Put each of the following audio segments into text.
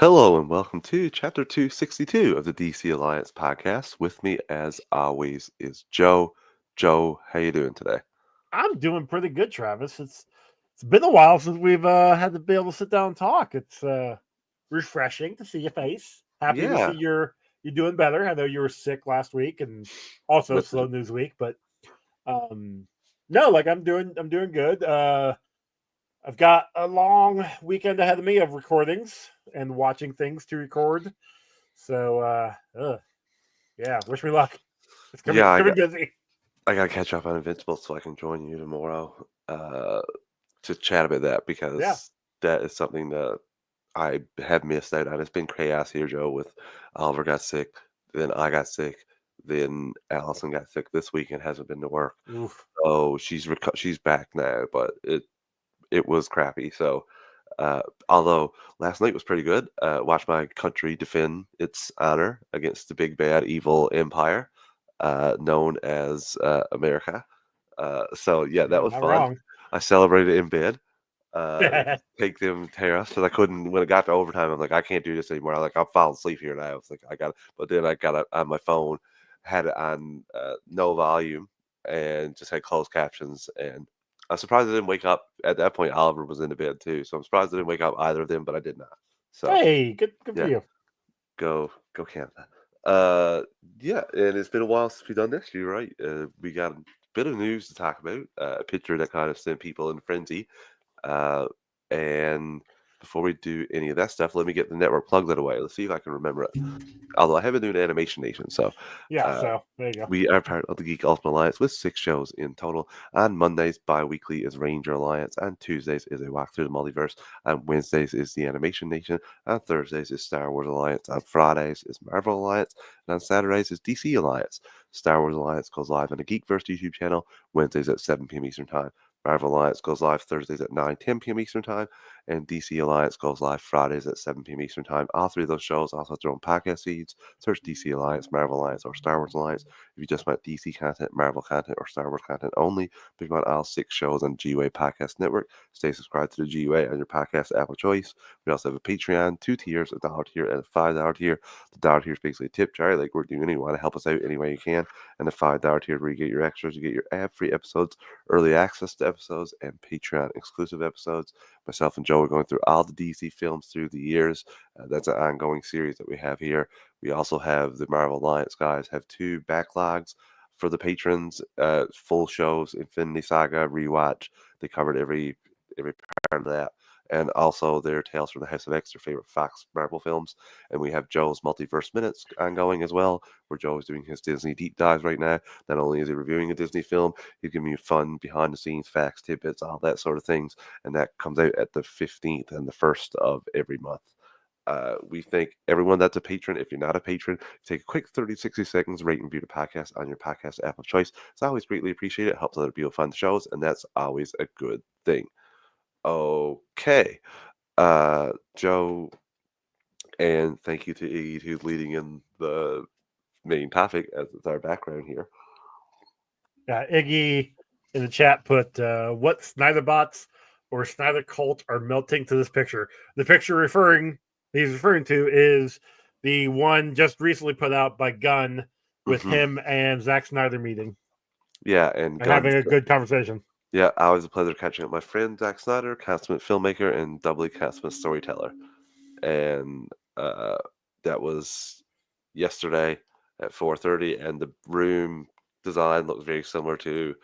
Hello and welcome to Chapter 262 of the DC Alliance podcast. With me, as always, is Joe. Joe, how you doing today? I'm doing pretty good, Travis. It's been a while since we've had to be able to sit down and talk. It's refreshing to see your face. Happy to see Yeah, you're doing better. I know you were sick last week and also with slow news week, but um no, like I'm doing good. I've got a long weekend ahead of me of recordings and watching things to record. So yeah, wish me luck. It's yeah, gonna be busy. I got to catch up on Invincible so I can join you tomorrow to chat about that Yeah. because that is something that I have missed out on. It's been chaos here, Joe. With Oliver got sick, then I got sick, then Allison got sick this week and hasn't been to work. Oof. So she's back now, but it was crappy. So. Although last night was pretty good. Watched my country defend its honor against the big bad evil empire known as America. So yeah, that You're was not fun. wrong. I celebrated in bed. Take them tear us because I couldn't when it got to overtime. I'm like, I can't do this anymore. I'm falling asleep here now. It's like I got, but then I got it on my phone, had it on no volume, and just had closed captions. And I'm surprised I didn't wake up at that point. Oliver was in the bed too, so I'm surprised I didn't wake up either of them, but I did not. So Hey, good for yeah, you. go Canada. Uh, yeah, and it's been a while since we've done this. You're right. We got a bit of news to talk about. A picture that kind of sent people in frenzy. Uh, and before we do any of that stuff, let me get the network plug that away. Let's see if I can remember it. Although I have been doing Animation Nation, so Yeah, uh, so there you go. we are part of the Geek Ultimate Alliance with 6 shows in total. On Mondays, bi-weekly is Ranger Alliance. On Tuesdays is a walk through the multiverse. On Wednesdays is the Animation Nation. On Thursdays is Star Wars Alliance. On Fridays is Marvel Alliance. And on Saturdays is DC Alliance. Star Wars Alliance goes live on the Geekverse YouTube channel Wednesdays at 7 p.m. Eastern Time. Marvel Alliance goes live Thursdays at 9:10 p.m. Eastern Time, and DC Alliance goes live Fridays at 7 p.m. Eastern Time. All three of those shows also have their own podcast feeds. Search DC Alliance, Marvel Alliance, or Star Wars Alliance. If you just want DC content, Marvel content, or Star Wars content only, pick on all 6 shows on GUA Podcast Network. Stay subscribed to the GUA on your podcast app of choice. We also have a Patreon, 2 tiers, a $1 tier and a $5 tier. The $1 tier is basically a tip jar, like we're doing. You want to help us out any way you can. And the $5 tier where you get your extras, you get your ad-free episodes, early access to episodes, and Patreon exclusive episodes. Myself and Joe are going through all the DC films through the years. That's an ongoing series that we have here. We also have the Marvel Alliance guys have 2 backlogs for the patrons, full shows, Infinity Saga, Rewatch. They covered every part of that. And also their Tales from the House of X, their favorite Fox Marvel films. And we have Joe's Multiverse Minutes ongoing as well, where Joe is doing his Disney deep dives right now. Not only is he reviewing a Disney film, he's giving you fun behind the scenes facts, tidbits, all that sort of things. And that comes out at the 15th and the 1st of every month. We thank everyone that's a patron. If you're not a patron, take a quick 30, 60 seconds, rate and review the podcast on your podcast app of choice. It's always greatly appreciated. It helps other people find the shows, and that's always a good thing. Okay. Joe, and thank you to Iggy who's leading in the main topic as it's our background here. Yeah, Iggy in the chat put what Snyder bots or Snyder cult are melting to this picture. The picture he's referring to is the one just recently put out by Gunn with Hmm. him and Zack Snyder meeting Yeah, and and having Guns. a good conversation. Yeah, always a pleasure catching up with my friend Zack Snyder, consummate filmmaker and doubly consummate storyteller. And uh, that was yesterday at 4:30, and the room design looked very similar to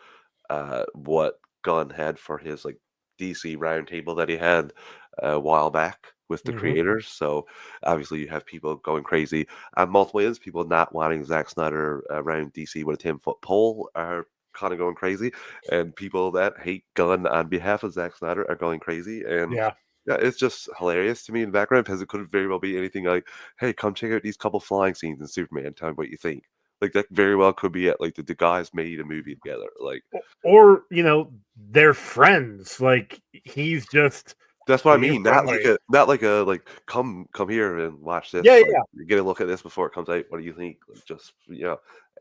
what Gunn had for his like DC roundtable that he had a while back with the Mm-hmm. creators. So obviously you have people going crazy on multiple ends. People not wanting Zack Snyder around DC with a 10-foot pole are kind of going crazy, and people that hate Gunn on behalf of Zack Snyder are going crazy. And Yeah. yeah, it's just hilarious to me in the background because it could very well be anything like, "Hey, come check out these couple flying scenes in Superman. Tell me what you think." Like that very well could be it. Like the guys made a movie together. Like Or, they're friends. Like he's just that's what I being mean. friendly. Not like a like come here and watch Yeah, this. Like yeah. get a look at this before it comes out. What do you think? Like just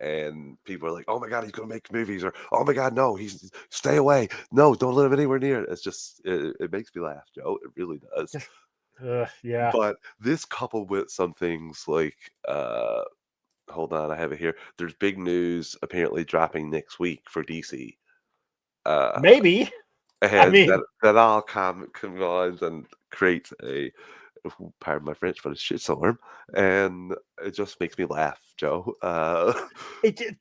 and people are like, "Oh my god, he's gonna make movies," or "Oh my god, no, he's stay away. No, don't let him anywhere near it." It's just it makes me laugh, Joe. It really does. Yeah. But this coupled with some things like, hold on, I have it here. There's big news apparently dropping next week for DC. Uh, Maybe. I and mean, that all combines and creates a, pardon my French, but a shitstorm, and it just makes me laugh, Joe.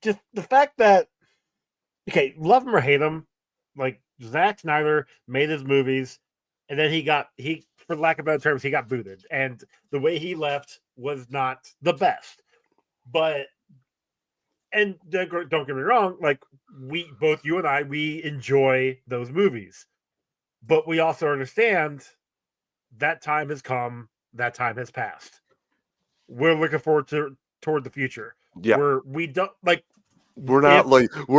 just the fact that, okay, love him or hate him, like Zack Snyder made his movies, and then he, for lack of better terms, he got booted, and the way he left was not the best. But and don't get me wrong, like we both, you and I, we enjoy those movies, but we also understand that time has come, that time has passed. We're looking forward to toward the future, Yeah. where we don't like We're if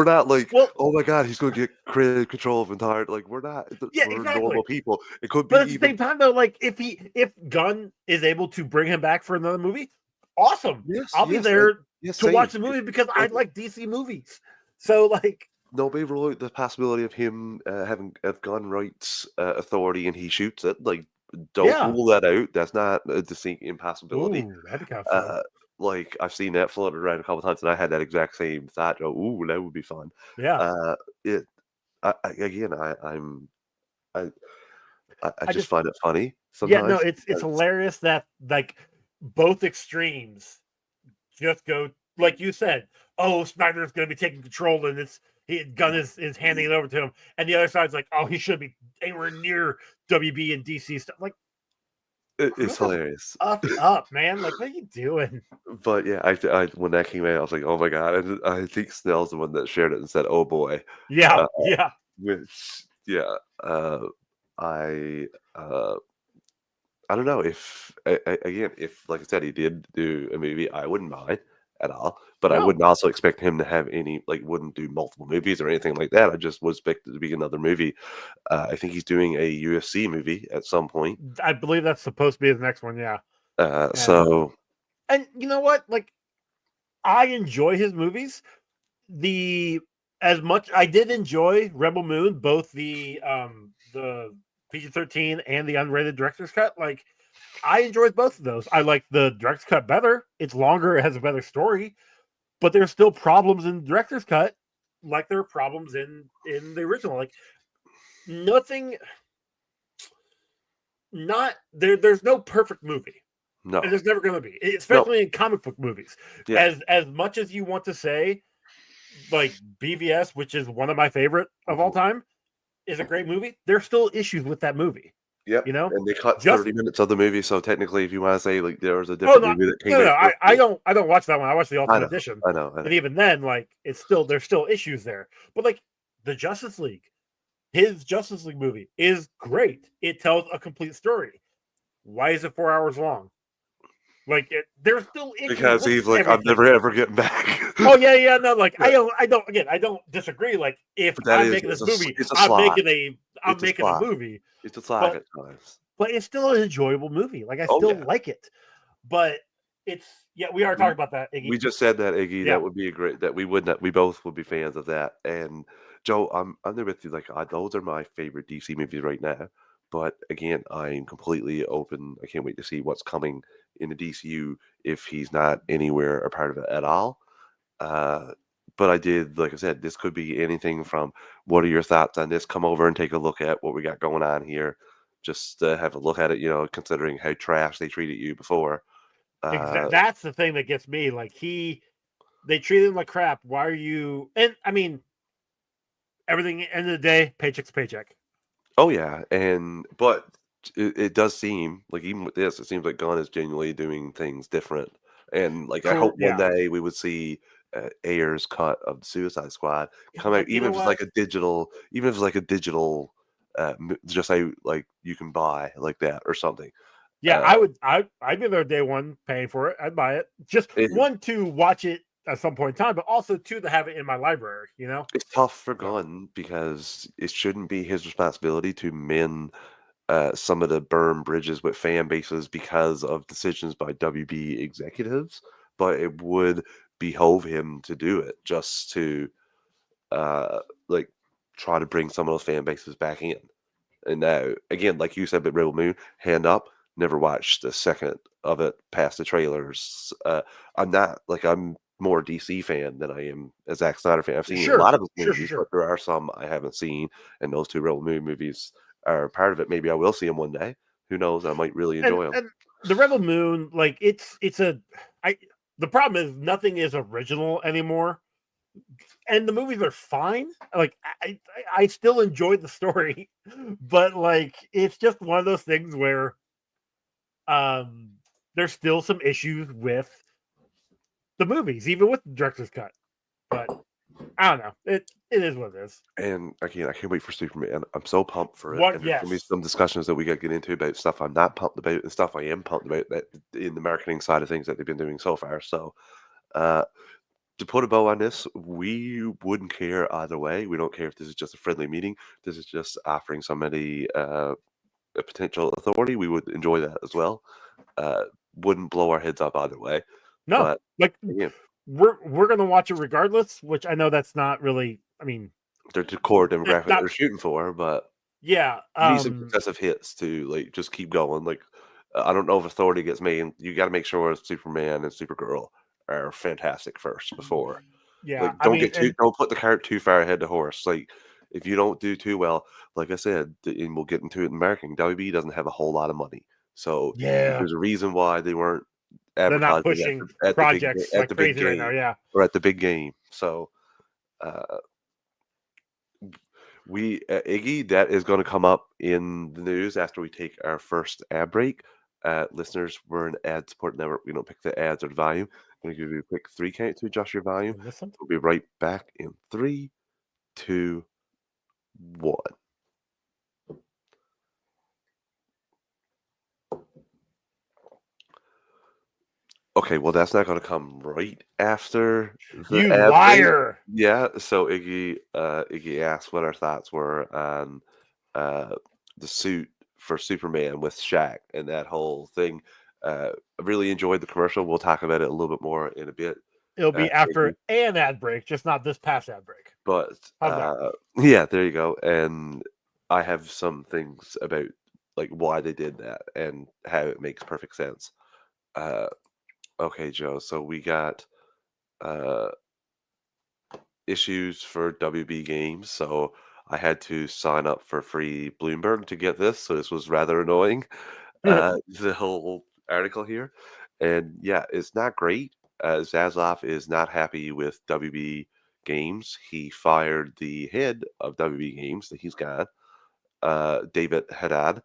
not like, well, "Oh my god, he's gonna get creative control of entire," like, we're not yeah, we're exactly. normal people. It could be But at the even. same time, though, like if Gunn is able to bring him back for another movie, awesome. Yes, I'll be yes, and there yes, to same. watch the movie because I Like, like DC movies. So like, nobody ruled out the possibility of him, having a gun rights, authority, and he shoots it, like, don't yeah, rule that out. That's not a distinct impossibility. ooh, that'd be kind of fun. Uh, like, I've seen that floated around a couple times, and I had that exact same thought, "Oh, ooh, that would be fun." Yeah, Uh, it again, I I I just just find it funny yeah, no, sometimes it's because hilarious that like both extremes just go like you said. Oh, Snyder's going to be taking control, and Gunn is handing it over to him, and the other side's like, oh, he should be anywhere near WB and DC stuff. Like, grow it's the hilarious. f up, man! Like, what are you doing? But yeah, I when that came out, I was like, "Oh my god!" And I think Snell's the one that shared it and said, "Oh boy," Yeah, uh, yeah. which yeah, I uh, I don't know if again, if like I said, he did do a movie, I wouldn't mind at all. But I No, wouldn't also expect him to have any like wouldn't do multiple movies or anything like that. I just would expect it to be another movie. I think he's doing a UFC movie at some point. I believe that's supposed to be the next one. Yeah, and So you know what? Like, I enjoy his movies. The As much I did enjoy Rebel Moon, both the PG-13 and the unrated director's cut. Like, I enjoyed both of those. I like the director's cut better. It's longer. It has a better story, but there's still problems in the director's cut, like there are problems in the original. Like, nothing, not there. There's no perfect movie, and no, there's never going to be, no, especially in comic book movies. yeah, As much as you want to say, like BVS, which is one of my favorite of all mhm. time, is a great movie. There's still issues with that movie. Yep, You know, and they cut just 30 minutes of the movie, so technically, if you wanna say, like, there was a oh different no, movie that came no, out no. first, I don't watch that one. I watch the I Ultimate know, Edition, I know, I know. and even then, like it's still there's still issues there. But like the Justice League, his Justice League movie is great. It tells a complete story. Why is it 4 hours long? Like there's still issues Because with he's like, "I'm everything. never ever getting back." Oh yeah, yeah, no, like Yeah, I don't again, I don't disagree. Like if but that I'm is making this movie, it's a slog. I'm It's a making a slog. movie, It's a slog but at times. it's still an enjoyable movie. Like I Oh, still yeah. like it. But it's yeah, we are talking We about that, Iggy. we just said that, Iggy, Yeah, that would be a great that we would not we both would be fans of that, and Joe, I'm there with you, like, those are my favorite DC movies right now, but again, I'm completely open. I can't wait to see what's coming in the DCU if he's not anywhere a part of it at all. Uh, but I did, like I said, this could be anything from what are your thoughts on this? Come over and take a look at what we got going on here. Just have a look at it, considering how trash they treated you before. exactly. Uh, That's the thing that gets me. Like they treat him like crap. Why are you? And I mean, everything. End of the day, paycheck's a paycheck. oh yeah, but it does seem like even with this, it seems like Gunn is genuinely doing things different. And like I hope one Yeah. day we would see Ayer's cut of the Suicide Squad come out, Like you know what? even if it's like a digital, just like you can buy like that or something. Yeah, Uh, I'd be there day one paying for it. I'd buy it. Just it, one to watch it at some point in time, but also two to have it in my library, you know? it's tough for So Gunn because it shouldn't be his responsibility to mend some of the burned bridges with fan bases because of decisions by WB executives, but it would behove him to do it just to like try to bring some of those fan bases back in. And now, again, like you said, with Rebel Moon, hand up. never watched a second of it past the trailers. I'm more DC fan than I am a Zack Snyder fan. I've seen a Sure, lot of his sure, sure, movies, but sure. there are some I haven't seen, and those two Rebel Moon movies are part of it. Maybe I will see them one day. Who knows? I might really enjoy them. And the Rebel Moon, like it's a I. The problem is nothing is original anymore, and the movies are fine. Like I still enjoyed the story, but like it's just one of those things where um there's still some issues with the movies, even with the director's cut. But I don't know. It is what it is. And again, I can't wait for Superman. I'm so pumped for it. What? And there's gonna be Yes. some discussions that we got to get into about stuff I'm not pumped about and stuff I am pumped about that in the marketing side of things that they've been doing so far. So, uh, to put a bow on this, we wouldn't care either way. We don't care if this is just a friendly meeting. This is just offering somebody a potential authority. We would enjoy that as well. Uh, wouldn't blow our heads up either way. No. But Like again, we're gonna watch it regardless. Which I know that's not really. I mean, they're the core that's demographic not. they're shooting for, but Yeah. you need some successive hits to like just keep going. Like I don't know if Authority gets made. You got to make sure Superman and Supergirl are fantastic first before. Yeah. Like I mean, and don't put the cart too far ahead of the horse. Like if you don't do too well, like I said, and we'll get into it in marketing. WB doesn't have a whole lot of money, so yeah, there's a reason why they weren't they're not advertising pushing at projects at like the big crazy right now. game Yeah. or at the big game. So uh, Iggy, that is going to come up in the news after we take our first ad break. Listeners, we're an ad support network. We don't pick the ads or the volume. I'm going to give you a quick 3 count to adjust your volume. And listen. We'll be right back in 3, 2, 1. Okay, well, that's not going to come right after the You ad break. liar. Yeah, so Iggy asked what our thoughts were on uh, the suit for Superman with Shaq and that whole thing. I really enjoyed the commercial. We'll talk about it a little bit more in a bit, It'll be Iggy. after an ad break, just not this past ad break. But How's that? yeah, there you go. And I have some things about like why they did that and how it makes perfect sense. Uh, okay, Joe. So we got uh, issues for WB games. So I had to sign up for free Bloomberg to get this. So this was rather annoying. The whole article here. And yeah, it's not great. Zaslav is not happy with WB Games. He fired the head of WB Games that he's got, David Haddad,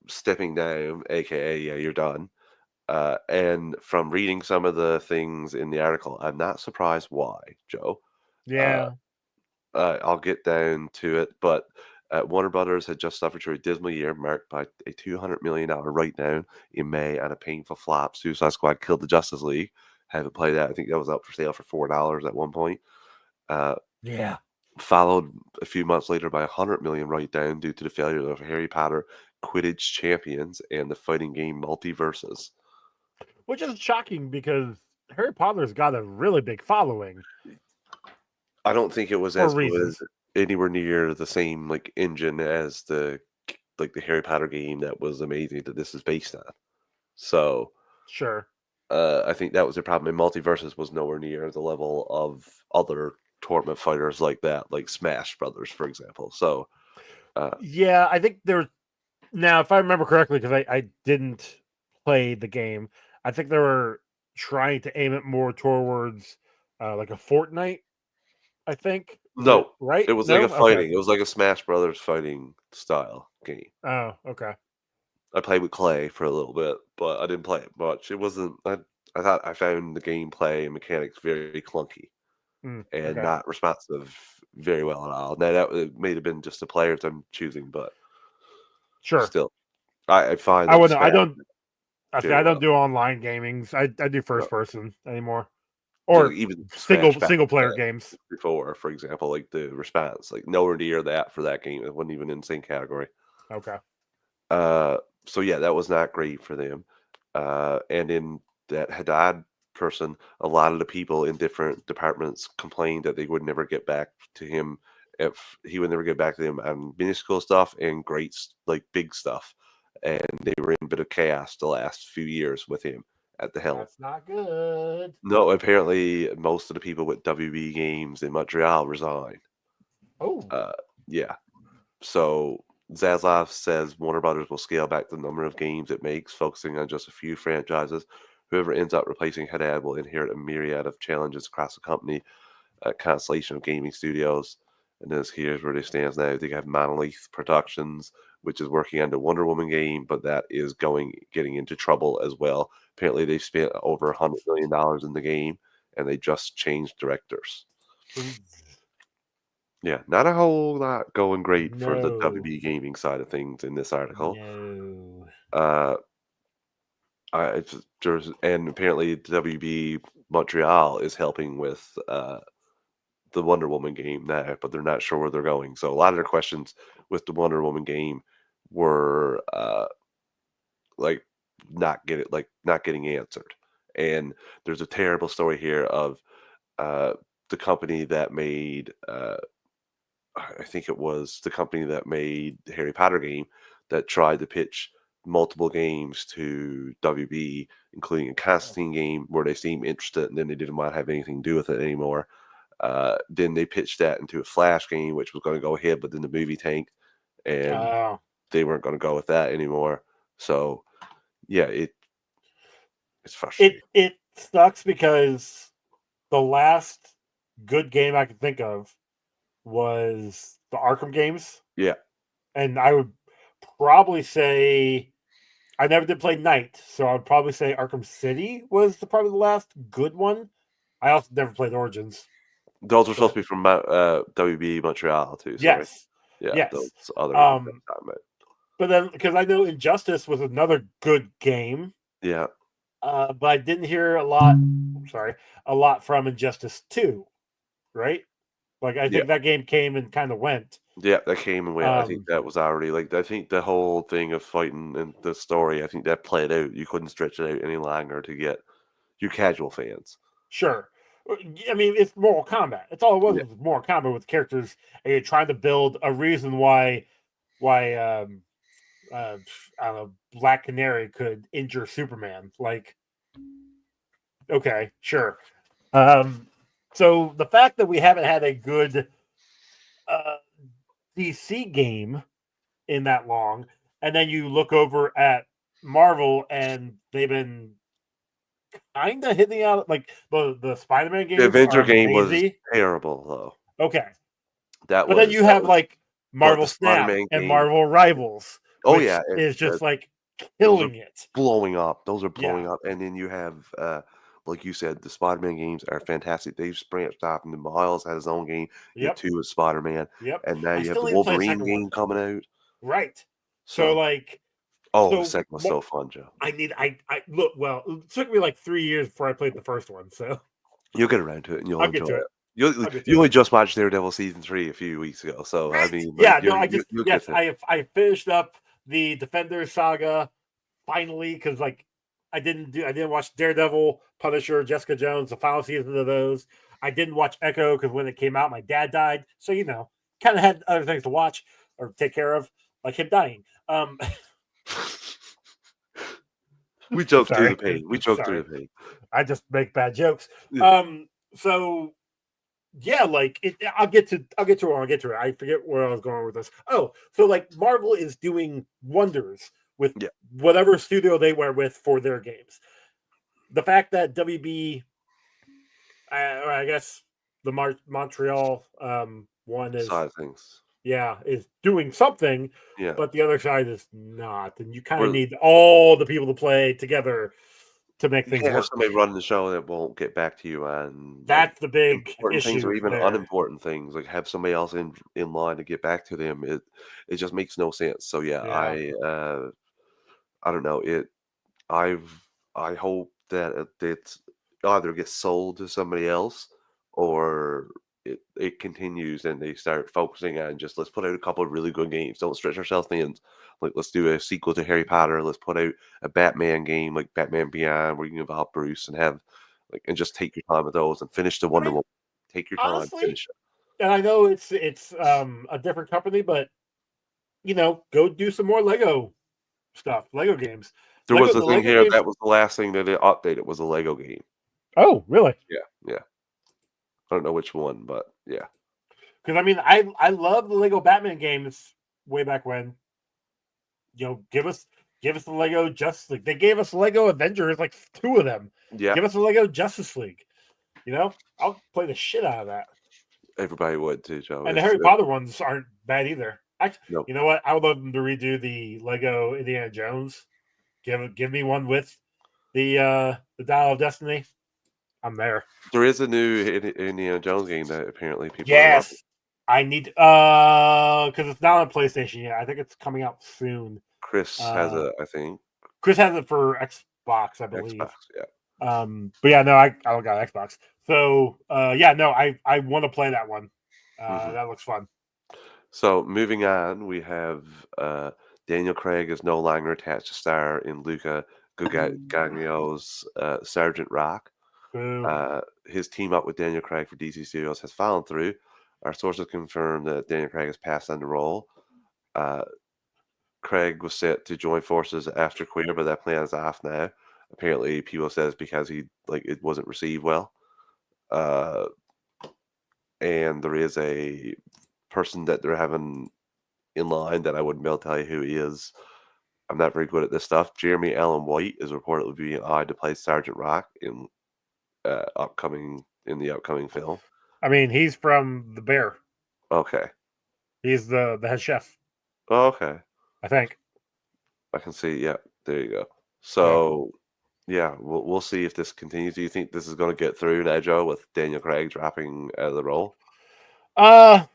stepping down, aka, yeah, you're done. And from reading some of the things in the article, I'm not surprised why, Joe. Uh, Yeah. I'll get down to it, but Warner Brothers had just suffered through a dismal year marked by a $200 million write-down in May and a painful flop. Suicide Squad killed the Justice League. Haven't played that. I think that was up for sale for $4 at one point. Uh, Yeah. Followed a few months later by a $100 million write-down due to the failure of Harry Potter Quidditch Champions and the fighting game Multiverses. Which is shocking because Harry Potter's got a really big following I don't think it was for as good, reasons. anywhere near the same like engine as the Harry Potter game that was amazing that this is based on. So Sure. I think that was the problem. And Multiverses was nowhere near the level of other tournament fighters like that, like Smash Brothers, for example. So Yeah, I think there's now, if I remember correctly, because I didn't play the game, I think they were trying to aim it more towards like a Fortnite. I think no, right? it was like No, a okay. fighting. It was like a Smash Brothers fighting style game. Oh, okay. I played with Clay for a little bit, but I didn't play it much. It wasn't. I thought I found the gameplay and mechanics very clunky and Okay. not responsive very well at all. Now that it may have been just the players I'm choosing, but Sure. still, I find I that would know. I Smash don't. I say very I don't well. do online gamings. I do No, first person anymore, yeah, like or even Smash single back single in player the day games. before, for example, like the response, like nowhere near that for that game. It wasn't even in the same category. Okay. Uh, so yeah, that was not great for them. And in that Haddad person, a lot of the people in different departments complained that they would never get back to him if he would never get back to them on minuscule stuff and great like big stuff. and they were in a bit of chaos the last few years with him at the helm. That's not good. No, apparently most of the people with WB Games in Montreal resigned. Oh, Uh, yeah. So Zaslav says Warner Brothers will scale back the number of games it makes, focusing on just a few franchises. Whoever ends up replacing Haddad will inherit a myriad of challenges across the company, a constellation of gaming studios. And this here's where they stands now. They have Monolith Productions, which is working on the Wonder Woman game, but that is getting into trouble as well. Apparently, they spent over $100 million in the game, and they just changed directors. ooh, Yeah, not a whole lot going great for the no, WB gaming side of things in this article. no. Uh, and apparently WB Montreal is helping with the Wonder Woman game now, but they're not sure where they're going. So a lot of their questions with the Wonder Woman game were like not getting answered. And there's a terrible story here of uh, the company that made I think it was the company that made the Harry Potter game that tried to pitch multiple games to WB, including a Constantine game where they seemed interested and then they didn't want to have anything to do with it anymore. Then they pitched that into a Flash game, which was going to go ahead, but then the movie tanked and Oh, they weren't going to go with that anymore. So, yeah, it's frustrating. it sucks because the last good game I could think of was the Arkham games, Yeah. and I would probably say I never did play Knight, so I'd probably say Arkham City was probably the last good one. I also never played Origins, Those were supposed but to be from WB Montreal, too. Sorry. yes, Yeah, those yes. other games Um, I'm talking about. but then because I know Injustice was another good game, Yeah. but I didn't hear a lot. I'm sorry, a lot from Injustice 2, right? Like I Yeah. think that game came and kind of went. Yeah, that came and went. I think Um, that was already like I think the whole thing of fighting and the story, I think that played out. You couldn't stretch it out any longer to get your casual fans. sure. I mean, it's Mortal Kombat. It's all it Yeah. was Mortal Kombat with characters, and you're trying to build a reason why I don't know, Black Canary could injure Superman. Like, okay, sure. Um, so the fact that we haven't had a good uh, DC game in that long, and then you look over at Marvel and they've been kind of hitting out like the Spider-Man The games Avenger are game was amazing. terrible though. Okay, That but then was you that have was like but Marvel the Snap Spider-Man and game, Marvel Rivals, oh which yeah, is just like those are killing it. blowing up. Those are Yeah. blowing up. And then you have like you said, the Spider-Man games are fantastic. They've branched off into Miles had his own game, you Yep. two with Spider-Man, Yep. and now I you have still the need to play the Wolverine second one. game coming out. Right. So So like oh, the so second was so fun, Joe. I look well, it took me like 3 years before I played the first one, so You'll get around to it and you'll I'll get enjoy to it. it. I'll get You to it. only just watched Daredevil season 3 a few weeks ago, so I Right. mean, like Yeah, no, I just you'll get yes, there. I finished up the Defenders saga finally because like I didn't watch Daredevil, Punisher, Jessica Jones, the final season of those. I didn't watch Echo because when it came out, my dad died. So kind of had other things to watch or take care of, like him dying. We joke through the Sorry. pain. We joke through Sorry. the pain. I just make bad jokes. Yeah. So yeah, like I'll get to it. I forget where I was going with this. Oh, so like Marvel is doing wonders with Yeah. whatever studio they were with for their games. The fact that WB, I guess the Montreal one is Side of things. is doing something, Yeah. but the other side is not, and you kind of Or need all the people to play together to make you things can't have work. somebody running the show that won't get back to you on, like, That's the big important things or issue even there. unimportant things, like, have somebody else in line to get back to them. It just makes no sense. So, yeah, Yeah. I don't know, I've I hope that it's either gets sold to somebody else or it continues and they start focusing on just let's put out a couple of really good games. Don't stretch ourselves thin. Like let's do a sequel to Harry Potter. Let's put out a Batman game like Batman Beyond where you can involve Bruce and have like and just take your time with those and finish the I Wonder mean, Woman. Take your time, honestly, finish it. and I know it's a different company, but go do some more Lego. stuff. Lego games. There was a The thing Lego here games. that was the last thing that it updated was a Lego game. Oh, really? Yeah, yeah. I don't know which one, but yeah. Because I mean, I love the Lego Batman games way back when. Give us the Lego Justice League. They gave us Lego Avengers, like 2 of them. Yeah, Give us a Lego Justice League. I'll play the shit out of that. everybody would too, Joe. And the It's Harry Potter ones aren't bad either. no, You know what? I would love them to redo the Lego Indiana Jones. Give me one with the Dial of Destiny. I'm there. there is a new Indiana Jones game that apparently people are loving. Yes, I need because it's not on PlayStation yet. I think it's coming out soon. Chris has Uh, I think, Chris has it for Xbox, I Xbox. believe. Yeah. But yeah, no, I don't got Xbox. So yeah, no, I want to play that one. Hmm. That looks fun. So moving on, we have Daniel Craig is no longer attached to star in Luca Guadagnino's Sergeant Rock. Boo. His team up with Daniel Craig for DC Studios has fallen through. Our sources confirm that Daniel Craig has passed on the role. Uh, Craig was set to join forces after Queer, but that plan is off now. Apparently, people says because it wasn't received well. Uh, and there is a person that they're having in line that I wouldn't be able to tell you who he is. I'm not very good at this stuff. Jeremy Allen White is reportedly being eyed to play Sergeant Rock in the upcoming film. I mean, he's from The Bear. Okay. He's the head chef, Oh, okay. I think. I can see. Yeah, there you go. Yeah. So, yeah, we'll see if this continues. Do you think this is going to get through now, Joe, with Daniel Craig dropping out of the role? Uh,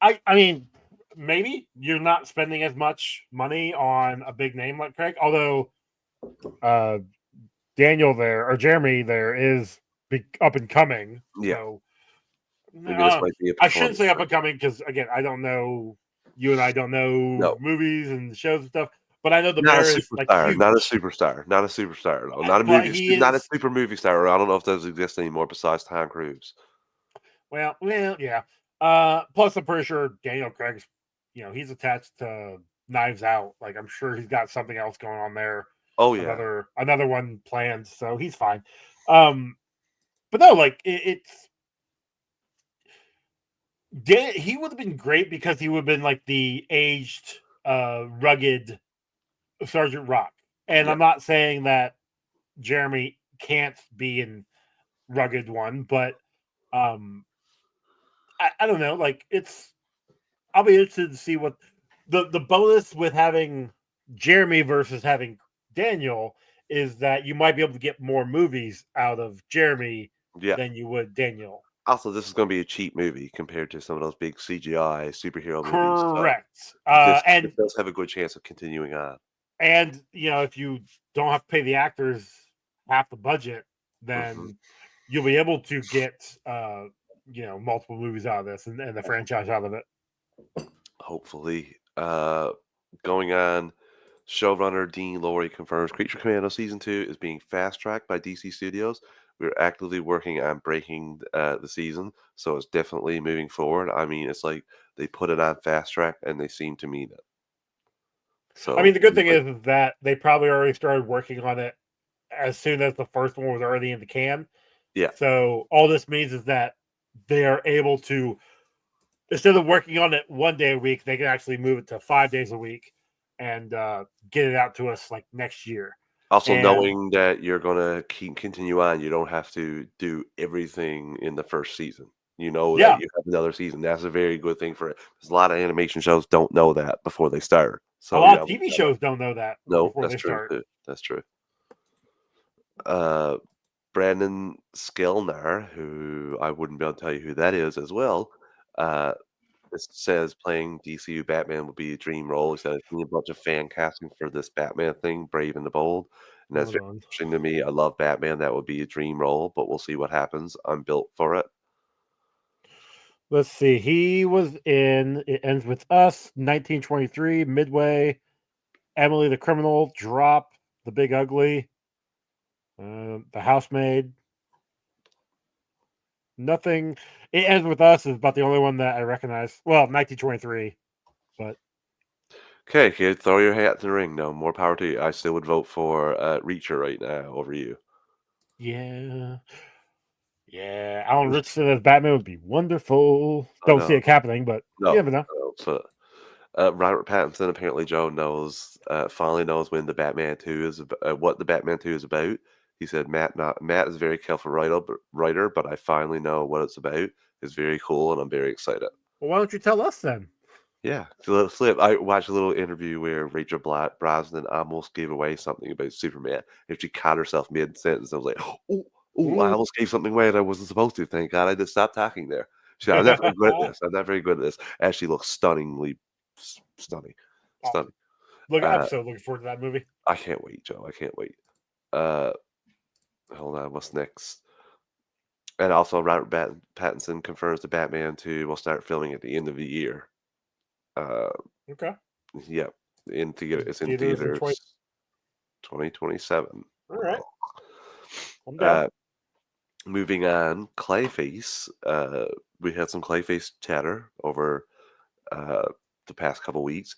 I mean, maybe you're not spending as much money on a big name like Craig, although uh Daniel there or Jeremy there is up and coming. Yeah, So maybe this might be a I shouldn't performance. say up and coming because again, I don't know. You and I don't know No, movies and shows and stuff, but I know the not a bear is like superstar. Not a huge. superstar. Not a superstar. No, not a But movie. he Not a is super movie star. I don't know if those exist anymore besides Tom Cruise. well, yeah. Plus, I'm pretty sure Daniel Craig's, he's attached to Knives Out. Like, I'm sure he's got something else going on there. Oh yeah, Another one planned, so he's fine. But no, like he would have been great because he would have been like the aged, rugged Sergeant Rock. And yeah. I'm not saying that Jeremy can't be in rugged one, but um, I don't know. Like I'll be interested to see what the bonus with having Jeremy versus having Daniel is that you might be able to get more movies out of Jeremy Yeah. than you would Daniel. Also, this is going to be a cheap movie compared to some of those big CGI superhero movies. So Correct. this does have a good chance of continuing on. And if you don't have to pay the actors half the budget, Hmm. then you'll be able to get multiple movies out of this and the franchise out of it. Hopefully. Going on, showrunner Dean Lorry confirms Creature Commando Season 2 is being fast-tracked by DC Studios. We're actively working on breaking the season, so it's definitely moving forward. I mean, it's like they put it on fast track and they seem to mean it. I mean, So, the good thing is that they probably already started working on it as soon as the first one was already in the can. yeah. So all this means is that they are able to, instead of working on it one day a week, they can actually move it to 5 days a week and get it out to us like next year. Also, And knowing that you're gonna continue on, you don't have to do everything in the first season. You know that yeah, you have another season. That's a very good thing for it. 'Cause a lot of animation shows don't know that before they start. a So lot of yeah, TV shows don't know that no, before that's they true start. too. That's true. Uh, Brandon Skellnar, who I wouldn't be able to tell you who that is as well. Uh, This says playing DCU Batman would be a dream role. He said, "I've seen a bunch of fan casting for this Batman thing, Brave and the Bold, and that's Hold very on. interesting to me. I love Batman. That would be a dream role, but we'll see what happens. I'm built for it." Let's see. He was in It Ends With Us, 1923, Midway, Emily the Criminal, Drop, The Big Ugly, The Housemaid. Nothing. It Ends With Us is about the only one that I recognize. Well, 1923, but Okay, kid, throw your hat in the ring. No, more power to you. I still would vote for Reacher right now over you. Yeah. Yeah. Alan Richardson as Batman would be wonderful. I Don't see know. it happening, but you No, never know. no. So, Robert Pattinson apparently Joe knows finally knows when the Batman 2 is what the Batman 2 is about. He said Matt is a very careful writer, but I finally know what it's about. It's very cool, and I'm very excited. Well, why don't you tell us then? Yeah, it's a little slip. I watched a little interview where Rachel Brosnan almost gave away something about Superman. If she caught herself mid sentence, I was like, "Oh, oh! I Ooh. almost gave something away that I wasn't supposed to. Thank God I just stopped talking there." She said, "I'm not very good at this. I'm not very good at this." And she looks stunningly stunning, Awesome. stunning. I'm Uh, so looking forward to that movie. I can't wait, Joe. I can't wait. Uh, hold on. What's next? And also, Pattinson confirms the Batman 2 will start filming at the end of the year. Uh, Okay. yep, in theater. In It's in theaters in 20. theaters 2027. All right. I'm down. Uh, moving on, Clayface. We had some Clayface chatter over uh, the past couple weeks.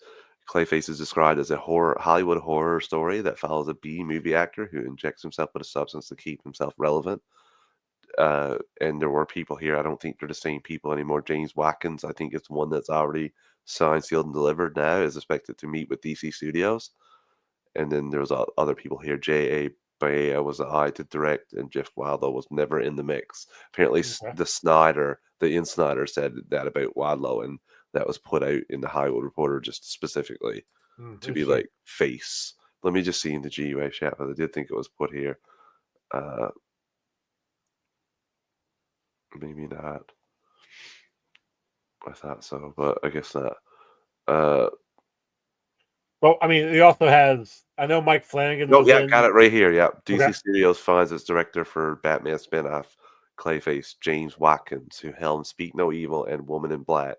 Clayface is described as a Hollywood horror story that follows a B movie actor who injects himself with a substance to keep himself relevant. And there were people here. I don't think they're the same people anymore. James Watkins, I think it's one that's already signed, sealed, and delivered now, is expected to meet with DC Studios. And then there was other people here. J.A. Baea was eyed to direct, and Jeff Wadlow was never in the mix. Apparently, Okay. the Snyder said that about Wadlow, and that was put out in the Hollywood Reporter just specifically to be Interesting. like face. Let me just see in the GUA chat, but I did think it was put here. Uh, maybe not. I thought so, but I guess not. Uh, Well, I mean, he also has. I know Mike Flanagan oh was yeah, got in. it right here. Yeah, Okay. DC Studios finds its director for Batman spinoff Clayface, James Watkins, who helmed Speak No Evil and Woman in Black,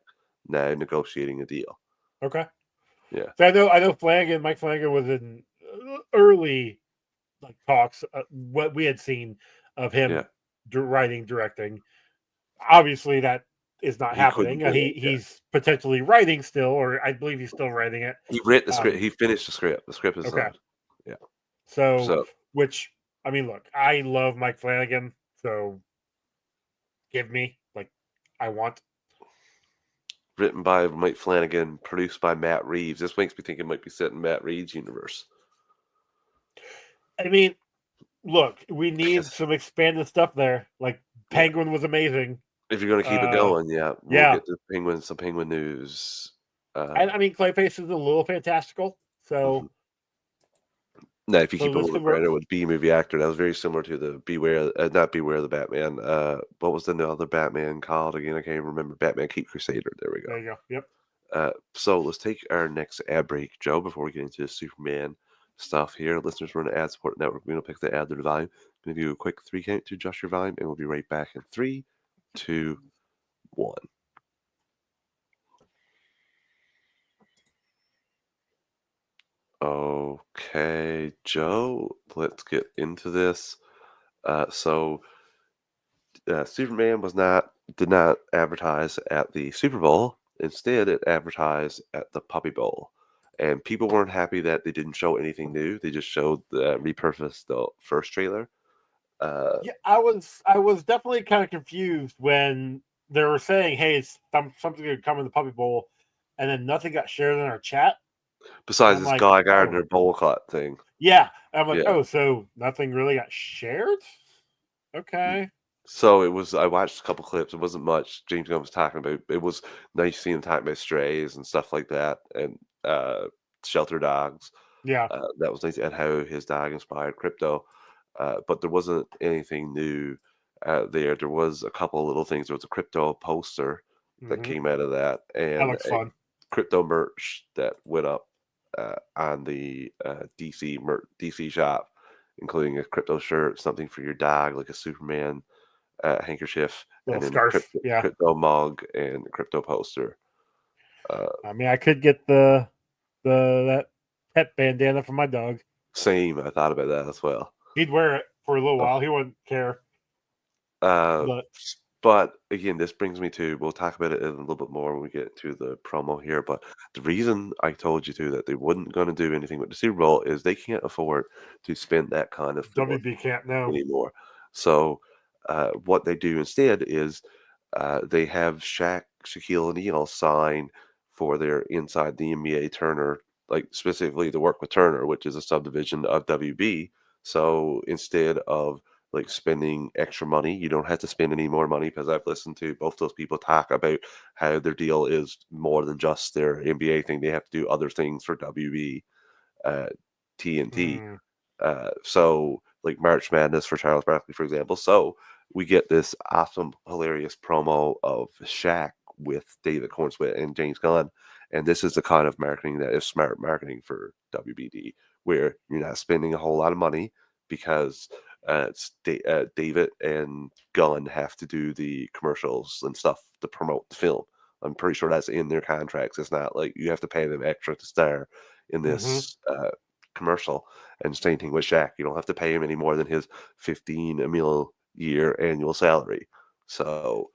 now negotiating a deal. Okay. Yeah, So I know Flanagan. Mike Flanagan was in early like talks. What we had seen of yeah. him writing, directing. Obviously, that is not He couldn't happening. do it. Yeah, He's potentially writing still, or I believe he's still writing it. he wrote the script. Um. He finished the script. The script is Okay. done. Yeah. So, So which I mean, look, I love Mike Flanagan. So give me like I want. written by Mike Flanagan, produced by Matt Reeves. This makes me think it might be set in Matt Reeves' universe. I mean, look, we need Because some expanded stuff there. Like yeah, Penguin was amazing. if you're gonna keep it Uh, going, yeah, we'll yeah, get to some Penguin news. and I mean Clayface is a little fantastical. Mhm. So Now, if you keep it a this little could work. grander with B movie actor, that was very similar to the not Beware the Batman. What was the other Batman called again? I can't remember. Batman Keep Crusader. There we go. There you go. Yep. So let's take our next ad break, Joe, before we get into the Superman stuff here. Listeners, we're on the ad support network. We're going to pick the ad to the volume. I'm going to do a quick 3 count to adjust your volume, and we'll be right back in 3, 2, 1. Okay, Joe, let's get into this. So Superman did not advertise at the Super Bowl. Instead, it advertised at the Puppy Bowl, and people weren't happy that they didn't show anything new. They just showed repurposed the first trailer. Uh, Yeah, I was definitely kind of confused when they were saying, "Hey, it's something going to come in the Puppy Bowl," and then nothing got shared in our chat, and besides I'm this like, Guy "Oh, Gardner bowl cut thing, yeah," I'm like, yeah. "Oh, so nothing really got shared?" Okay. So it was. I watched a couple clips. It wasn't much. James Gunn was talking about. It was nice seeing him talking about strays and stuff like that, and shelter dogs. Yeah. That was nice, and how his dog inspired crypto. But there wasn't anything new there. There was a couple of little things. There was a crypto poster that Hmm. came out of that, That and looks a fun. crypto merch that went up on the DC shop, including a crypto shirt, something for your dog, like a Superman handkerchief, Little and then a scarf. Yeah. crypto mug and a crypto poster. Uh, I mean, I could get that pet bandana for my dog. Same. I thought about that as well. He'd wear it for a little Oh, while. He wouldn't care. Uh, But But again, this brings me to we'll talk about it a little bit more when we get to the promo here. But the reason I told you to that they wouldn't going to do anything with the Super Bowl is they can't afford to spend that kind of money WB can't know. anymore. So what they do instead is they have Shaquille O'Neal sign for their Inside the NBA Turner, like specifically to work with Turner, which is a subdivision of WB. So instead of like spending extra money, you don't have to spend any more money because I've listened to both those people talk about how their deal is more than just their NBA thing. They have to do other things for WB, uh, TNT. Mm. So like March Madness for Charles Barkley, for example. So we get this awesome, hilarious promo of Shaq with David Cornswet and James Gunn. And this is the kind of marketing that is smart marketing for WBD, where you're not spending a whole lot of money because David and Gunn have to do the commercials and stuff to promote the film. I'm pretty sure that's in their contracts. It's not like you have to pay them extra to star in Hmm. this commercial. And same thing with Shaq. You don't have to pay him any more than his 15 a mil year annual salary. So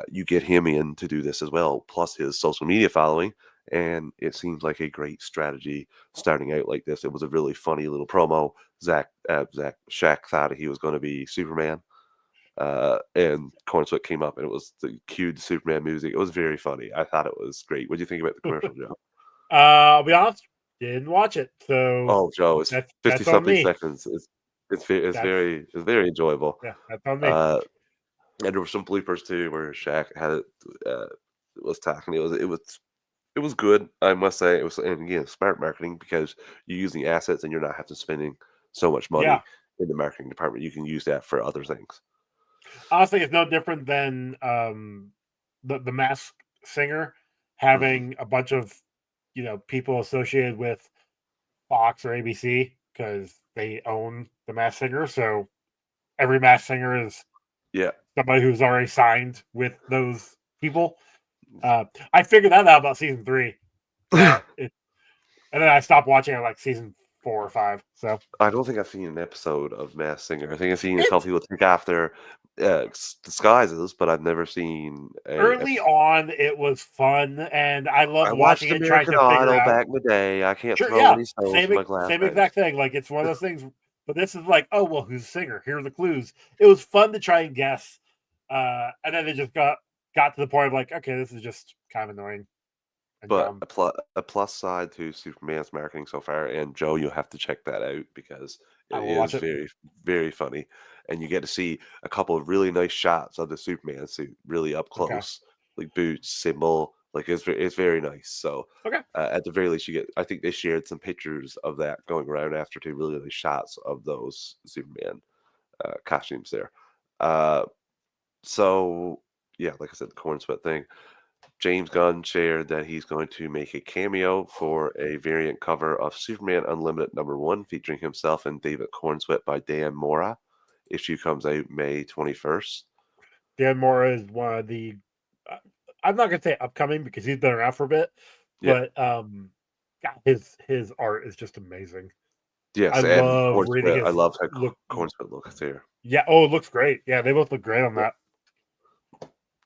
you get him in to do this as well, plus his social media following. And it seems like a great strategy starting out like this. It was a really funny little promo. Shaq thought he was going to be Superman. And Cornswet came up and it was the cued Superman music. It was very funny. I thought it was great. What do you think about the commercial, Joe? I'll be honest, didn't watch it, so Oh, Joe, it's 50 that's on something me. seconds. It's That's very enjoyable. Yeah, that's on me. Uh, and there were some bloopers too where Shaq had it was talking. It was good, I must say. It was, and again, smart marketing because you're using assets and you're not having to spending so much Yeah, money in the marketing department. You can use that for other things. honestly, it's no different than the Mask Singer Hmm. having a bunch of people associated with Fox or ABC because they own the Mask Singer. So every Mask Singer is Yeah. somebody who's already signed with those people. I figured that out about season 3, that it, and then I stopped watching it like season 4 or 5. So I don't think I've seen an episode of Mass Singer. I think I've seen a couple it's people take off their disguises, but I've never seen a early on. It was fun, and I I loved watching watched it, trying American to figure Idol out. back in the day. I can't Sure, throw yeah, any stones from my glass same house. exact thing. Like it's one of those things. But this is like, oh well, who's the singer? Here are the clues. It was fun to try and guess, and then it just got to the point of like, okay, this is just kind of annoying and But dumb. a plus side to Superman's marketing so far, and Joe, you'll have to check that out because I it will is watch it. very, very funny, and you get to see a couple of really nice shots of the Superman suit, really up Okay, close, like boots, symbol, like it's very nice. So okay, at the very least, you get. I think they shared some pictures of that going around after two really nice shots of those Superman costumes there. Uh, so yeah, like I said, the corn sweat thing. James Gunn shared that he's going to make a cameo for a variant cover of Superman Unlimited #1 featuring himself and David Cornsweet by Dan Mora. Issue comes out May 21st. Dan Mora is one of the. Uh, I'm not gonna say upcoming because he's been around for a bit, Yeah. but God, his art is just amazing. I Yes, and love reading Cornsweet. I his love how look. Cornsweet looks here. Yeah. Oh, it looks great. Yeah, they both look great on Yeah. that.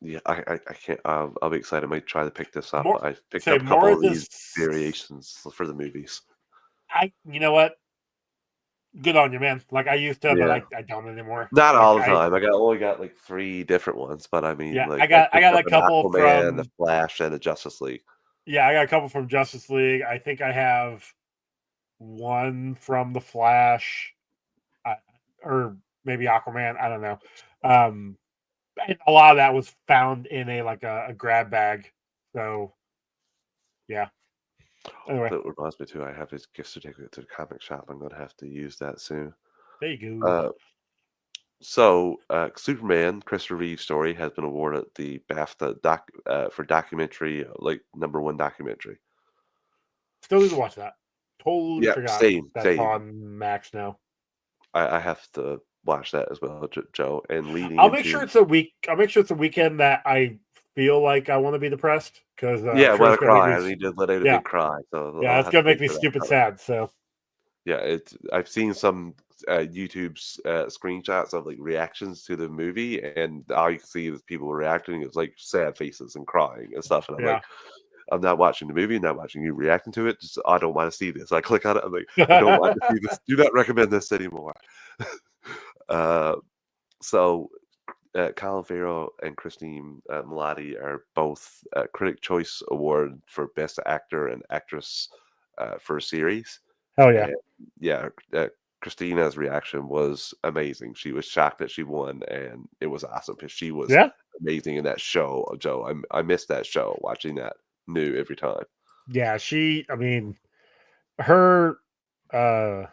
Yeah, I can't. I'll be excited. I might try to pick this up. More I've picked say up a more couple of of these this. variations for the movies. You know what? Good on you, man. Like I used to, but Yeah. I don't anymore. Not Like all the time. I only got like three different ones, but I mean, yeah, like I I picked got up a an couple Aquaman, the from Flash, and a Justice League. yeah, I got a couple from Justice League. I think I have one from the Flash, uh, or maybe Aquaman. I don't know. Um, and a lot of that was found in a grab bag. So yeah. Anyway, That reminds me too, I have his gift certificate to the comic shop. I'm gonna have to use that soon. there you go. Uh, Superman, Christopher Reeve's story has been awarded the BAFTA for documentary, like #1 documentary. Still need to watch that. Totally Yeah, forgot same, that's same. on Max now. I have to watch that as well, Joe. And leading I'll make sure into it's a week. I'll make sure it's a weekend that I feel like I want to be depressed because I'm yeah, sure let it's it gonna make cry. me. I need to let out a Yeah, big cry, so yeah, I'll it's have to gonna make wait me for that stupid coming. sad. So Yeah, I've seen some YouTube's screenshots of like reactions to the movie, and all you can see is people reacting. It's like sad faces and crying and stuff. And I'm like, Yeah. I'm not watching the movie, I'm not watching you reacting to it. Just I don't want to see this. I click on it. I'm like, I don't want to see this. Do not recommend this anymore. uh, so Colin Farrell and Christine Milioti are both Critic Choice Award for Best Actor and Actress for a series. Hell yeah. And yeah, Christina's reaction was amazing. She was shocked that she won, and it was awesome because she was Yeah. amazing in that show. Joe, I missed that show. Watching that new every time. Yeah. I mean, her, uh,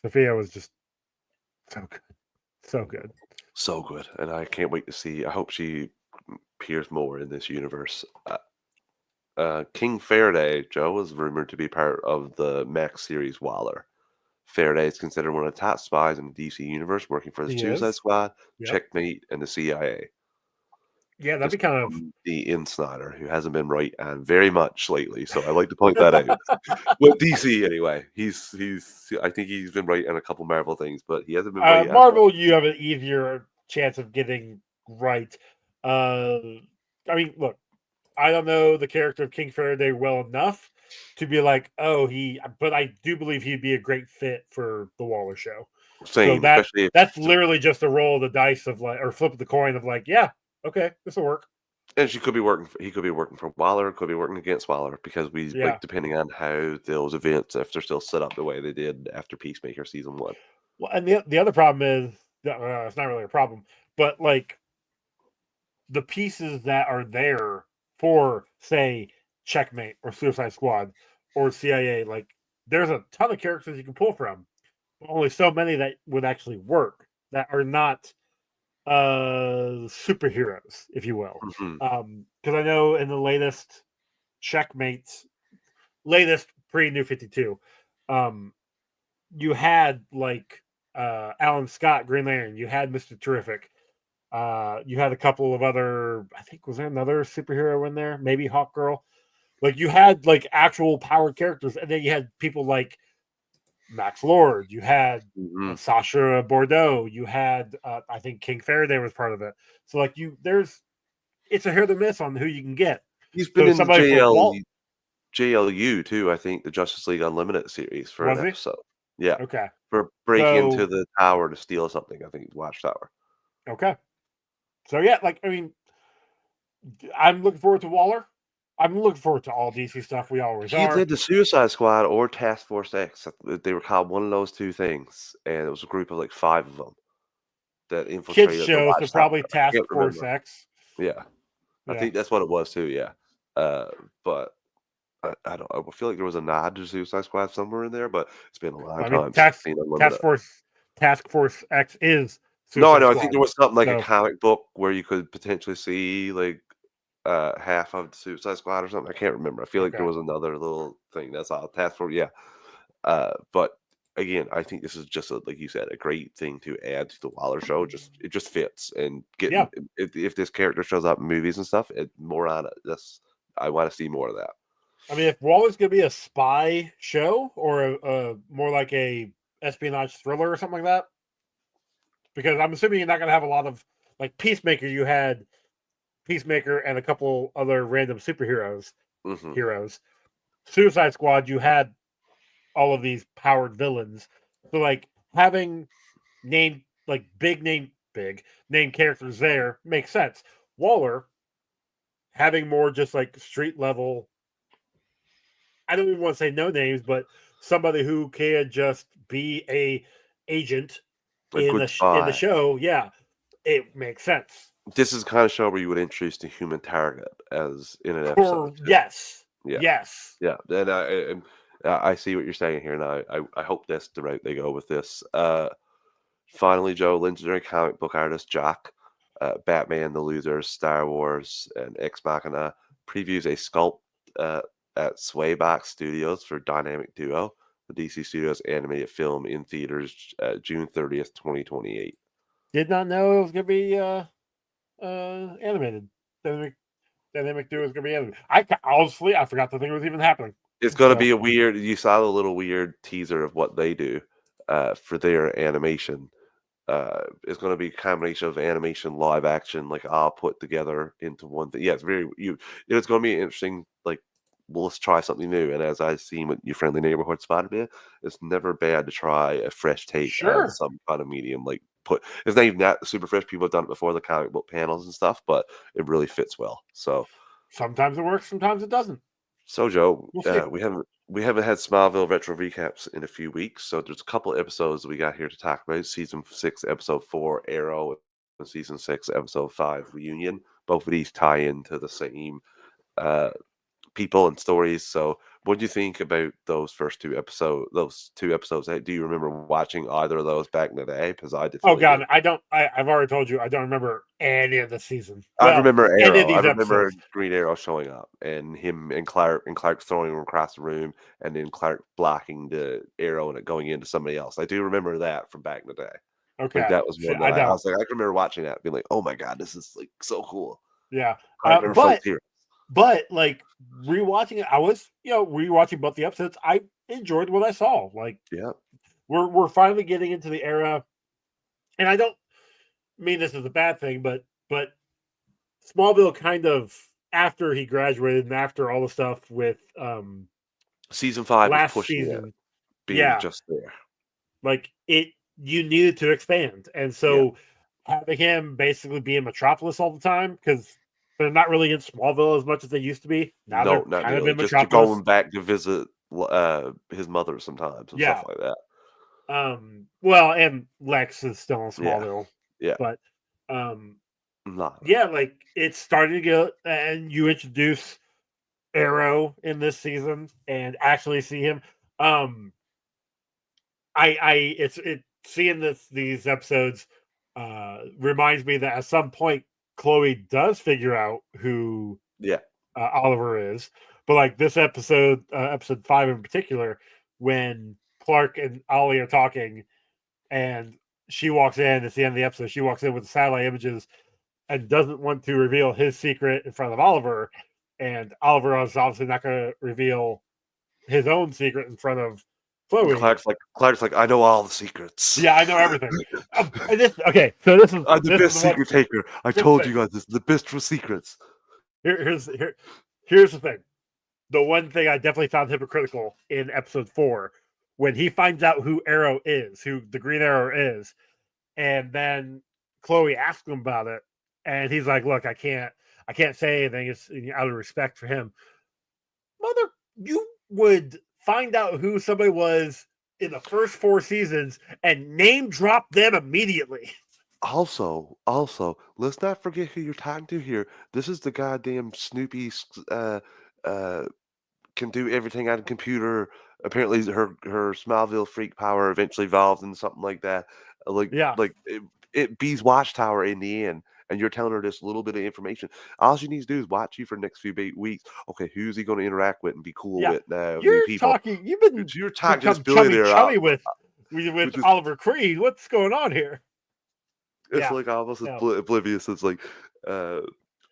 Sophia was just so good. So good. So good, and I can't wait to see. I hope she appears more in this universe. King Faraday, Joe, is rumored to be part of the Max series Waller. Faraday is considered one of the top spies in the DC universe, working for the He Suicide is. Squad, Yep. Checkmate, and the CIA. Yeah. That'd This be is kind of. from the Snyder, who hasn't been right on very much lately. So I like to point that out. With DC anyway, he's I think he's been right on a couple Marvel things, but he hasn't been right as much. Marvel, you have an easier chance of getting right. Uh, I mean, look, I don't know the character of King Faraday well enough to be like, oh, but I do believe he'd be a great fit for the Waller show. So Same, especially if that's literally just a roll of the dice of like, or flip of the coin of like, yeah, okay, this will work. and she could be working. He could be working for Waller, could be working against Waller because we Yeah. like depending on how those events, if they're still set up the way they did after Peacemaker season one. Well, and the other problem is that it's not really a problem, but like the pieces that are there for, say, Checkmate or Suicide Squad or CIA, like there's a ton of characters you can pull from, but only so many that would actually work that are not superheroes, if you will. Mhm. Because I know in the latest Checkmates, latest pre New 52, um, you had like Alan Scott, Green Lantern, you had Mr. Terrific, you had a couple of other, I think was there another superhero in there? Maybe Hawk Girl. Like you had like actual powered characters, and then you had people like Max Lord, you had Mhm. Sasha Bordeaux, you had I think King Faraday was part of it. So like it's a hit or miss on who you can get. He's been So in the somebody for Walt JLU too, I think, the Justice League Unlimited series for an was he? episode. Yeah, Okay. for breaking into So the tower to steal something, I think, Watchtower. okay. So yeah, like I mean, I'm looking forward to Waller. I'm looking forward to all DC stuff. We always He are. did the Suicide Squad or Task Force X. They were called one of those 2 things, and it was a group of, like, 5 of them that Kids infiltrated the shows, they're Watchtower. probably I Task can't Force remember. X. Yeah, I Yeah. think that's what it was too, yeah. But I don't I feel like there was a nod to Suicide Squad somewhere in there, but it's been a long I mean, time since I've seen Task Unlimited. Force Task Force X is No, I Suicide know, I think Squad. there was something like a So comic book where you could potentially see, like, half of the Suicide Squad or something, I can't remember. I feel like there okay. was another little thing, that's all. Task Force, yeah. But again, I think this is just like you said, a great thing to add to the Waller show. It just fits, and Yeah. getting if this character shows up in movies and stuff, more on it. I want to see more of that. I mean, if Waller's gonna be a spy show or a more like a espionage thriller or something like that, because I'm assuming you're not gonna have a lot of like Peacemaker. You had Peacemaker and a couple other random superheroes Hmm. heroes. Suicide Squad, you had all of these powered villains. So like having name like big name characters there makes sense. Waller having more just like street level. I don't even want to say no names, but somebody who can just be a agent A in good the spy. show. Yeah, it makes sense. This is the kind of show where you would introduce the human target as in an episode For too. yes, Yeah, yes, yeah. I see what you're saying here, and I hope that's the route they go with this. Finally, Joe, legendary comic book artist Jock, Batman, The Losers, Star Wars, and Ex Machina previews a sculpt uh, at Swaybox Studios for Dynamic Duo, the DC Studios animated film in theaters June 30th, 2028. did not know it was gonna be animated. Dynamic Duo is gonna be animated. Honestly, I forgot the thing was even happening. It's gonna So be a weird. You saw the little weird teaser of what they do for their animation. It's going to be a combination of animation, live action, like all put together into one thing. Yeah, it's very you. It's going to be interesting. Like, well, let's try something new. And as I've seen with your friendly neighborhood Spider-Man, it's never bad to try a fresh take on sure, some kind of medium. Like, it's not even that super fresh. People have done it before, the comic book panels and stuff, but it really fits well. sometimes it works, sometimes it doesn't. Joe, We'll see. we haven't had Smallville retro recaps in a few weeks, so there's a couple episodes we got here to talk about. Season 6, episode 4, Arrow, and season 6, episode 5, Reunion. Both of these tie into the same uh, people and stories. So, what do you think about those two episodes? Do you remember watching either of those back in the day? Because I Oh definitely God, did. I don't. I've already told you I don't remember any of the season. I Well, remember any of Arrow. I these remember episodes. Green Arrow showing up and him and Clark throwing him across the room and then Clark blocking the arrow and it going into somebody else. I do remember that from back in the day. Like Okay, that was see, one that I I don't. was like, I can remember watching that, being like, oh my god, this is like so cool. Yeah, Clark never but fights here. like rewatching it, I was rewatching both the episodes. I enjoyed what I saw. Like Yeah. we're finally getting into the era, and I don't mean this as a bad thing, but Smallville kind of after he graduated and after all the stuff with Season 5 was last pushing it, season, being yeah, just there. like it you needed to expand. And Yeah. so having him basically be in Metropolis all the time, because they're not really in Smallville as much as they used to be. Now No, they're not kind of nearly. in Just to Metropolis. going back to visit his mother sometimes and stuff Yeah. like that. Well, and Lex is still in Yeah. Smallville, Yeah. but um Not. yeah, like it's starting to get, and you introduce Arrow in this season and actually see him. Um it's seeing these episodes reminds me that at some point Chloe does figure out who Yeah. Oliver is, but like this episode, episode 5 in particular, when Clark and Ollie are talking, and she walks in. It's the end of the episode. She walks in with the satellite images and doesn't want to reveal his secret in front of Oliver, and Oliver is obviously not going to reveal his own secret in front of Chloe. Clark's like, I know all the secrets. Yeah, I know everything. And this okay, so this is I'm the best the one. secret taker. I Here's the told thing. you guys this is the best for secrets. Here's the thing. The one thing I definitely found hypocritical in episode 4, when he finds out who Arrow is, who the Green Arrow is, and then Chloe asks him about it, and he's like, "Look, I can't say anything. It's out of respect for him." Mother, you would find out who somebody was in the first 4 seasons and name drop them immediately. Also, let's not forget who you're talking to here. This is the goddamn Snoopy uh can do everything on a computer. Apparently, her Smallville freak power eventually evolved into something like that. Like Yeah, like it beats Watchtower in the end, and you're telling her this little bit of information. All she needs to do is watch you for the next few weeks. Okay, who's he going to interact with and be cool yeah. with now? New You're people. talking. You've been You're talking to this become chummy billionaire chummy with with this. Oliver Creed. What's going on here? It's Yeah, like almost as no, oblivious as like uh,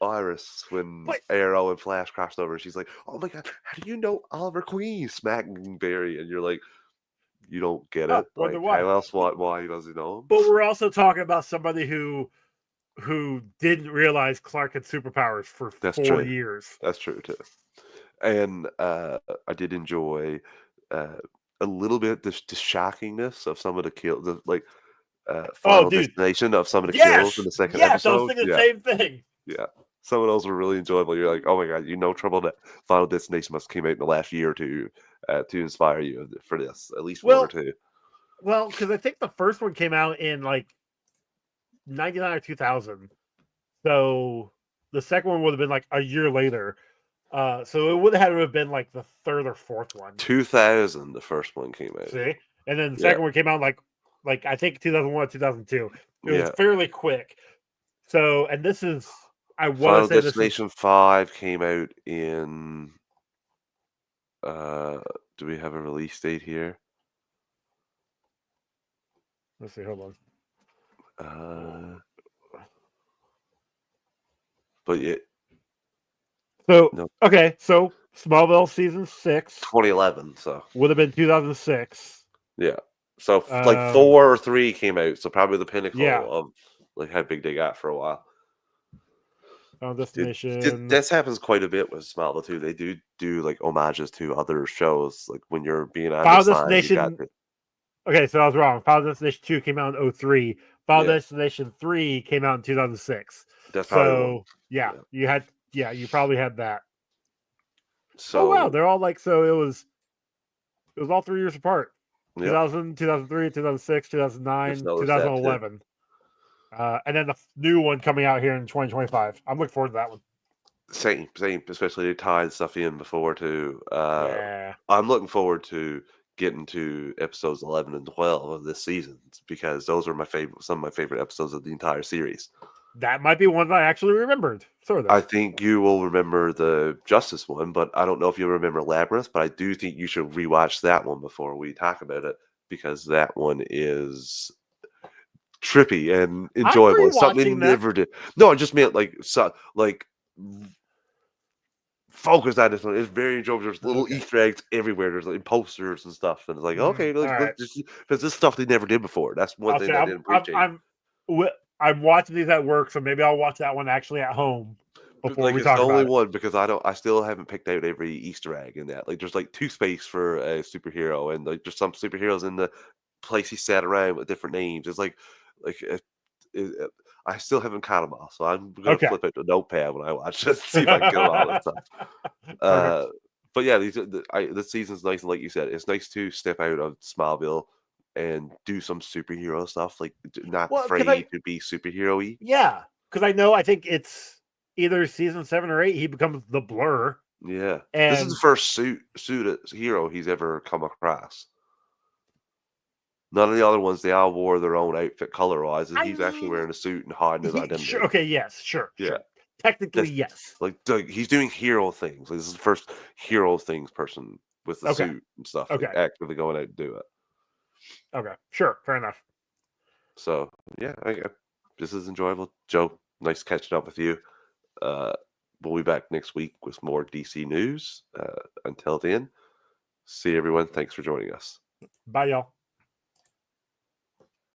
Iris when but Arrow and Flash crossed over. She's like, "Oh my god, how do you know Oliver Queen?" Smacking Barry, and you're like, "You don't get oh, it. wonder Like, why. how else? But, Why does he know him?" but we're also talking about somebody who didn't realize Clark had superpowers for That's 4 years. That's true too. And I did enjoy uh, a little bit the shockingness of some of the kills, Oh, Final dude, Destination of some of the kills in yes, the second yes. I was episode. thinking the Yeah, same thing. yeah. Some of those were really enjoyable. You're like, oh my god, you know, trouble that Final Destination must have came out in the last year or two to inspire you for this. At least one or Well, two. because I think the first one came out in like 99 or 2000. So the second one would have been like a year later. So it would have been like the third or fourth one. 2000, the first one came out. See, and then the Yeah, second one came out like I think 2001, 2002. It was yeah. fairly quick. So, and this is I want to Final say this is Destination 5 came out in. Uh, do we have a release date here? let's see, hold on. Uh, but yeah, So no. okay, so Smallville season 6 2011. So would have been 2006. yeah. So like Um, 4 or 3 came out. So probably the yeah, pinnacle of like how big they got for a while. Final Destination. This happens quite a bit with Smallville too. They do like homages to other shows. Like when you're being on Final this line, you got Destination. Okay, so I was wrong. Final Destination 2 came out in 03. Final yeah. Destination 3 came out in 2006. That's probably what. So yeah, Yeah. you probably had that. Oh wow, So they're all like so it was all 3 years apart. yeah, 2000, 2003, 2006, just 2009, noticed that too. 2011. And then the new one coming out here in 2025. I'm looking forward to that one. Same, same. Especially they tied stuff in before too. Yeah. I'm looking forward to getting to episodes 11 and 12 of this season because those are some of my favorite episodes of the entire series. That might be one that I actually remembered, sort I of. think you will remember the Justice one, but I don't know if you'll remember Labyrinth, but I do think you should rewatch that one before we talk about it because that one is trippy and I'm enjoyable. It's something they rewatching that. never did. No, I just meant like focus on this one. It's very enjoyable. There's little Okay. Easter eggs everywhere. There's like posters and stuff, and it's like okay, All right. let's just because this stuff they never did before. That's one I'll thing say that I didn't appreciate. I'm watching these at work, so maybe I'll watch that one actually at home But, before like we it's the talk only about it. one because I still haven't picked out every Easter egg in that. Like there's like toothpaste for a superhero, and like there's some superheroes in the place he sat around with different names. It's like I still haven't caught them all, so I'm gonna Okay. flip out the notepad when I watch it, see if I can get all this stuff. Perfect. Uh, but yeah, this season's nice, and like you said, it's nice to step out of Smallville and do some superhero stuff. Like not Well, because afraid to be superhero-y. I know I think it's either season 7 or 8. He becomes the Blur, Yeah, this is the and first suited hero he's ever come across. None of the other ones, they all wore their own outfit color-wise, and I he's actually mean, wearing a suit and hiding his sure. identity. Okay, yes, sure, Yeah, sure. Technically, that's yes. like he's doing hero things. Like, this is the first hero things person with the Okay, suit and stuff, like okay, actively going out to do it. okay. Sure, fair enough. So yeah, this is enjoyable. Joe, nice catching up with you. Uh, we'll be back next week with more DC news. Until then, see everyone. Thanks for joining us. Bye, y'all.